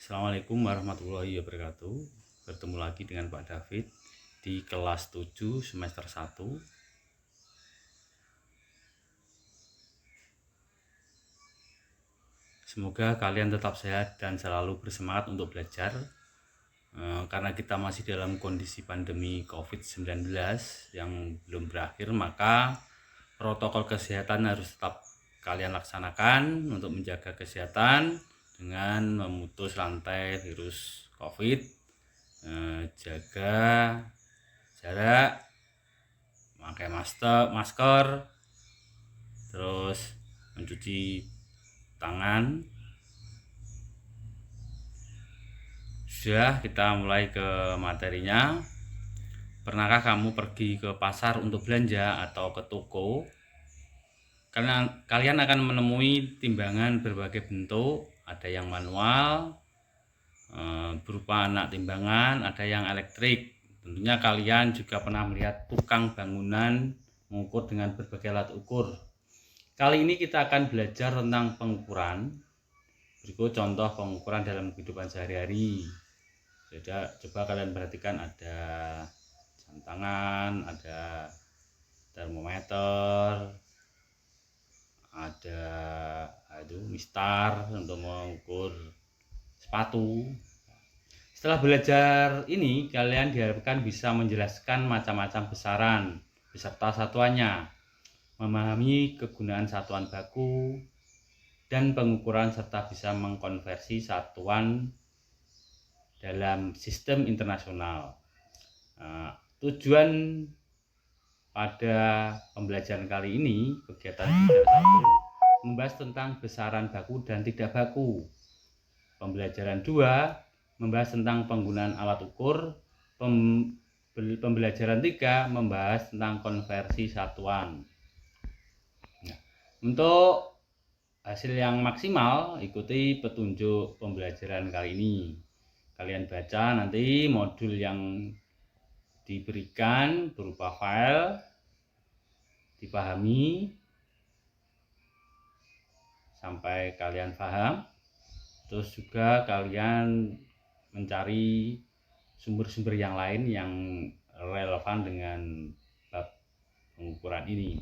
Assalamualaikum warahmatullahi wabarakatuh. Bertemu lagi dengan Pak David di kelas 7 semester 1. Semoga kalian tetap sehat dan selalu bersemangat untuk belajar. Karena kita masih dalam kondisi pandemi COVID-19 yang belum berakhir, maka protokol kesehatan harus tetap kalian laksanakan untuk menjaga kesehatan dengan memutus rantai virus COVID. Jaga jarak, pakai masker, terus mencuci tangan. Sudah, kita mulai ke materinya. Pernahkah kamu pergi ke pasar untuk belanja atau ke toko? Karena kalian akan menemui timbangan berbagai bentuk, ada yang manual berupa anak timbangan, ada yang elektrik. Tentunya kalian juga pernah melihat tukang bangunan mengukur dengan berbagai alat ukur. Kali ini kita akan belajar tentang pengukuran. Berikut contoh pengukuran dalam kehidupan sehari-hari. Coba kalian perhatikan, ada jam tangan, ada termometer, ada mistar untuk mengukur sepatu. Setelah belajar ini, kalian diharapkan bisa menjelaskan macam-macam besaran beserta satuannya, memahami kegunaan satuan baku dan pengukuran, serta bisa mengkonversi satuan dalam sistem internasional. Tujuan pada pembelajaran kali ini, kegiatan belajar 1 membahas tentang besaran baku dan tidak baku. Pembelajaran 2 membahas tentang penggunaan alat ukur. Pembelajaran 3 membahas tentang konversi satuan. Untuk hasil yang maksimal, ikuti petunjuk pembelajaran kali ini. Kalian baca nanti modul yang diberikan berupa file, dipahami sampai kalian paham. Terus juga kalian mencari sumber-sumber yang lain yang relevan dengan bab pengukuran ini.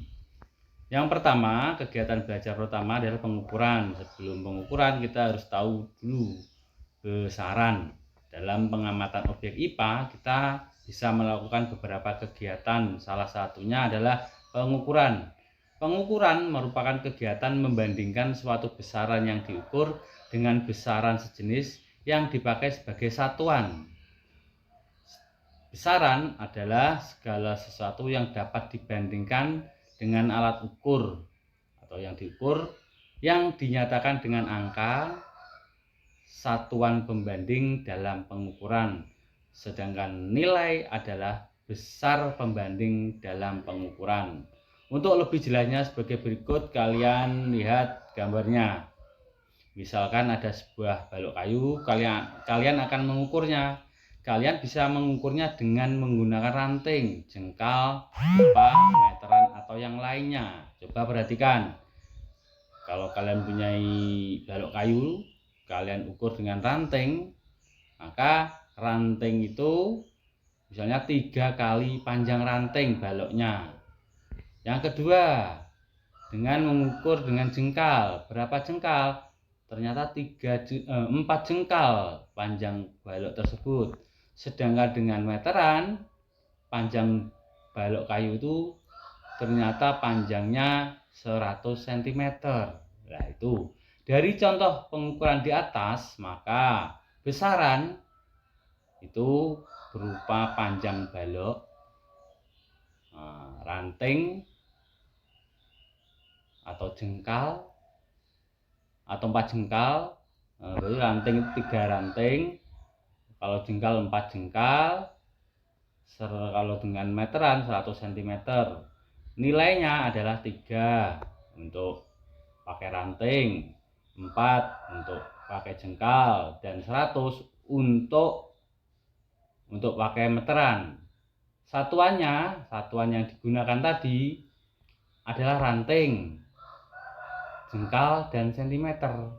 Yang pertama, kegiatan belajar pertama adalah pengukuran. Sebelum pengukuran, kita harus tahu dulu besaran. Dalam pengamatan objek IPA, kita bisa melakukan beberapa kegiatan. Salah satunya adalah pengukuran. Pengukuran merupakan kegiatan membandingkan suatu besaran yang diukur dengan besaran sejenis yang dipakai sebagai satuan. Besaran adalah segala sesuatu yang dapat dibandingkan dengan alat ukur atau yang diukur, yang dinyatakan dengan angka, satuan pembanding dalam pengukuran. Sedangkan nilai adalah besar pembanding dalam pengukuran. Untuk lebih jelasnya sebagai berikut, kalian lihat gambarnya. Misalkan ada sebuah balok kayu, kalian akan mengukurnya. Kalian bisa mengukurnya dengan menggunakan ranting, jengkal, pipa, meteran, atau yang lainnya. Coba perhatikan, kalau kalian punya balok kayu, kalian ukur dengan ranting, maka ranting itu misalnya 3 kali panjang ranting baloknya. Yang kedua, dengan mengukur dengan jengkal. Berapa jengkal? Ternyata 4 jengkal panjang balok tersebut. Sedangkan dengan meteran, panjang balok kayu itu ternyata panjangnya 100 cm. Nah, itu dari contoh pengukuran di atas, maka besaran itu berupa panjang balok, ranting atau jengkal atau 4 jengkal. Jadi ranting itu 3 ranting, kalau jengkal 4 jengkal, kalau dengan meteran 100 cm. Nilainya adalah 3 untuk pakai ranting, 4 untuk pakai jengkal, dan 100 untuk pakai meteran. Satuan yang digunakan tadi adalah ranting, jengkal, dan sentimeter.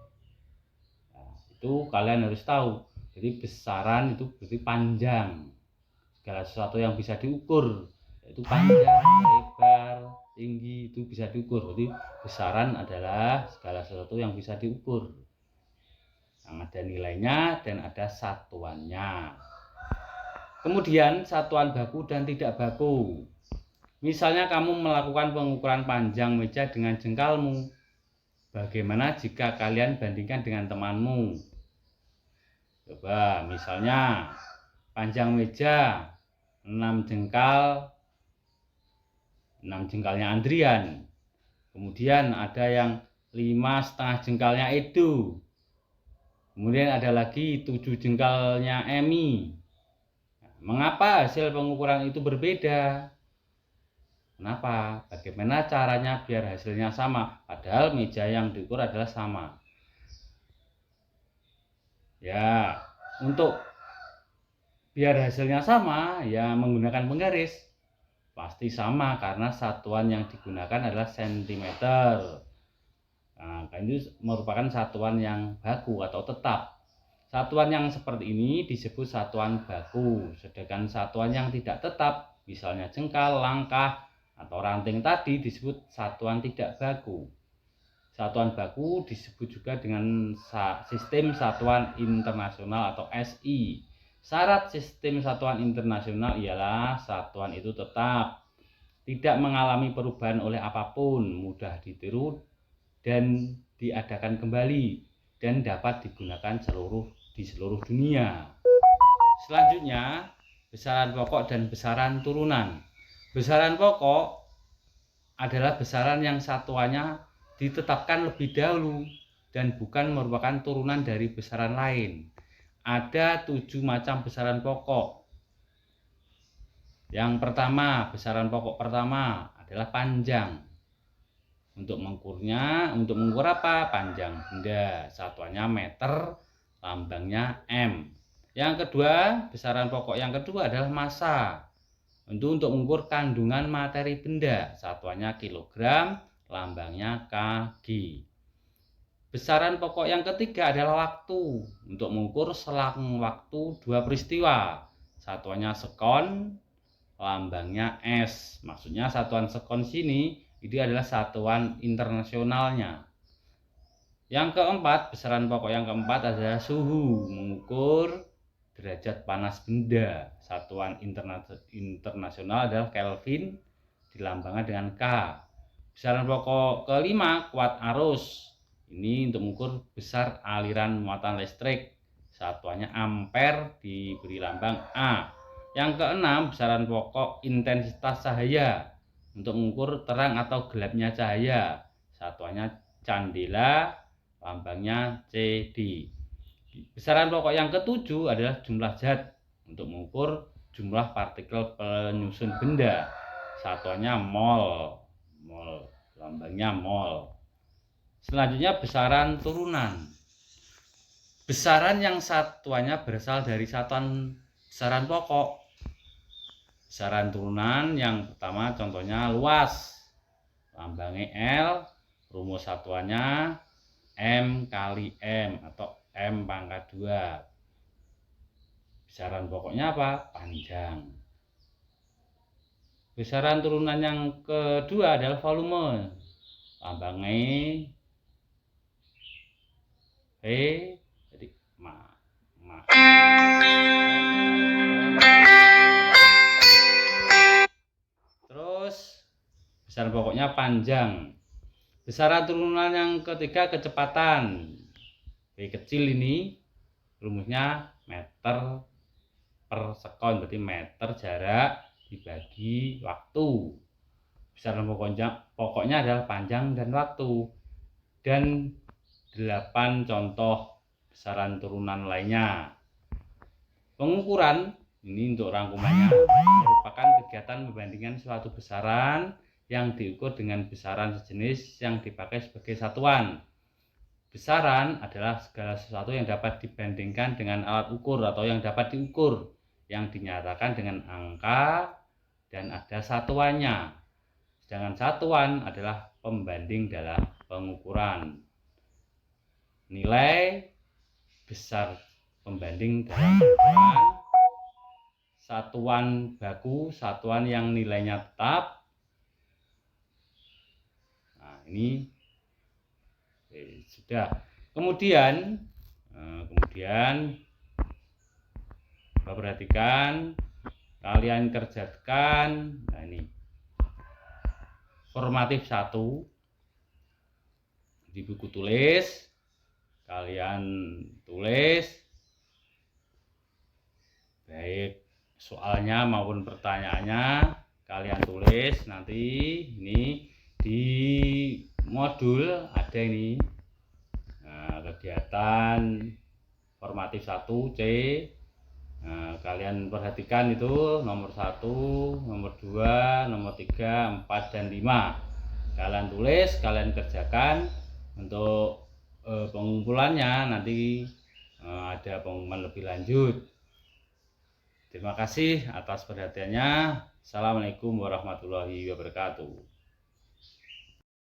Nah, Itu kalian harus tahu. Jadi besaran itu berarti panjang. Segala sesuatu yang bisa diukur, yaitu panjang, lebar, tinggi, itu bisa diukur. Jadi besaran adalah segala sesuatu yang bisa diukur, yang ada nilainya dan ada satuannya. Kemudian satuan baku dan tidak baku. Misalnya kamu melakukan pengukuran panjang meja dengan jengkalmu. Bagaimana jika kalian bandingkan dengan temanmu? Coba misalnya panjang meja 6 jengkal, 6 jengkalnya Andrian. Kemudian ada yang 5,5 jengkalnya Edo. Kemudian ada lagi 7 jengkalnya Emi. Mengapa hasil pengukuran itu berbeda? Kenapa? Bagaimana caranya biar hasilnya sama? Padahal meja yang diukur adalah sama. Ya, untuk biar hasilnya sama, ya menggunakan penggaris. Pasti sama karena satuan yang digunakan adalah sentimeter. Nah, ini merupakan satuan yang baku atau tetap. Satuan yang seperti ini disebut satuan baku, sedangkan satuan yang tidak tetap, misalnya jengkal, langkah, atau ranting tadi disebut satuan tidak baku. Satuan baku disebut juga dengan sistem satuan internasional atau SI. Syarat sistem satuan internasional ialah satuan itu tetap, tidak mengalami perubahan oleh apapun, mudah ditiru dan diadakan kembali, dan dapat digunakan di seluruh dunia. Selanjutnya, besaran pokok dan besaran turunan. Besaran pokok adalah besaran yang satuannya ditetapkan lebih dahulu dan bukan merupakan turunan dari besaran lain. Ada 7 macam besaran pokok. Yang pertama, besaran pokok pertama adalah panjang. Untuk mengukur apa? Panjang benda. Satuannya meter, lambangnya M. Yang kedua, besaran pokok yang kedua adalah massa. Untuk mengukur kandungan materi benda. Satuannya kilogram, lambangnya Kg. Besaran pokok yang ketiga adalah waktu. Untuk mengukur selang waktu 2 peristiwa. Satuannya sekon, lambangnya S. Maksudnya satuan sekon sini ini adalah satuan internasionalnya. Yang keempat, besaran pokok yang keempat adalah suhu, mengukur derajat panas benda. Satuan internasional adalah Kelvin, dilambangkan dengan K. Besaran pokok kelima, kuat arus. Ini untuk mengukur besar aliran muatan listrik. Satuannya ampere, diberi lambang A. Yang keenam, besaran pokok intensitas cahaya. Untuk mengukur terang atau gelapnya cahaya. Satuannya candela, lambangnya CD. Besaran pokok yang ketujuh adalah jumlah zat. Untuk mengukur jumlah partikel penyusun benda. Satuannya mol, lambangnya mol. Selanjutnya besaran turunan. Besaran yang satuannya berasal dari satuan besaran pokok. Besaran turunan yang pertama contohnya luas, lambangnya L, rumus satuannya M kali M atau M pangkat 2. Besaran pokoknya apa? Panjang. Besaran turunan yang kedua adalah volume, lambangnya V, jadi Terus besaran pokoknya panjang. Besaran turunan yang ketiga kecepatan. V kecil ini rumusnya meter per sekon, berarti meter jarak dibagi waktu. Besaran pokoknya adalah panjang dan waktu. Dan 8 contoh besaran turunan lainnya. Pengukuran ini untuk rangkumannya merupakan kegiatan membandingkan suatu besaran yang diukur dengan besaran sejenis yang dipakai sebagai satuan. Besaran adalah segala sesuatu yang dapat dibandingkan dengan alat ukur atau yang dapat diukur, yang dinyatakan dengan angka dan ada satuannya. Sedangkan satuan adalah pembanding dalam pengukuran. Nilai besar pembanding dalam ukuran satuan baku, satuan yang nilainya tetap. Nah, ini sudah. Kemudian perhatikan, kalian kerjakan. Nah, ini formatif 1 di buku tulis, kalian tulis baik soalnya maupun pertanyaannya, kalian tulis. Nanti ini di modul ada ini, kegiatan formatif 1 C. Kalian perhatikan itu nomor 1, nomor 2, nomor 3, 4, dan 5. Kalian tulis, kalian kerjakan. Untuk pengumpulannya nanti ada pengumuman lebih lanjut. Terima kasih atas perhatiannya. Assalamualaikum warahmatullahi wabarakatuh.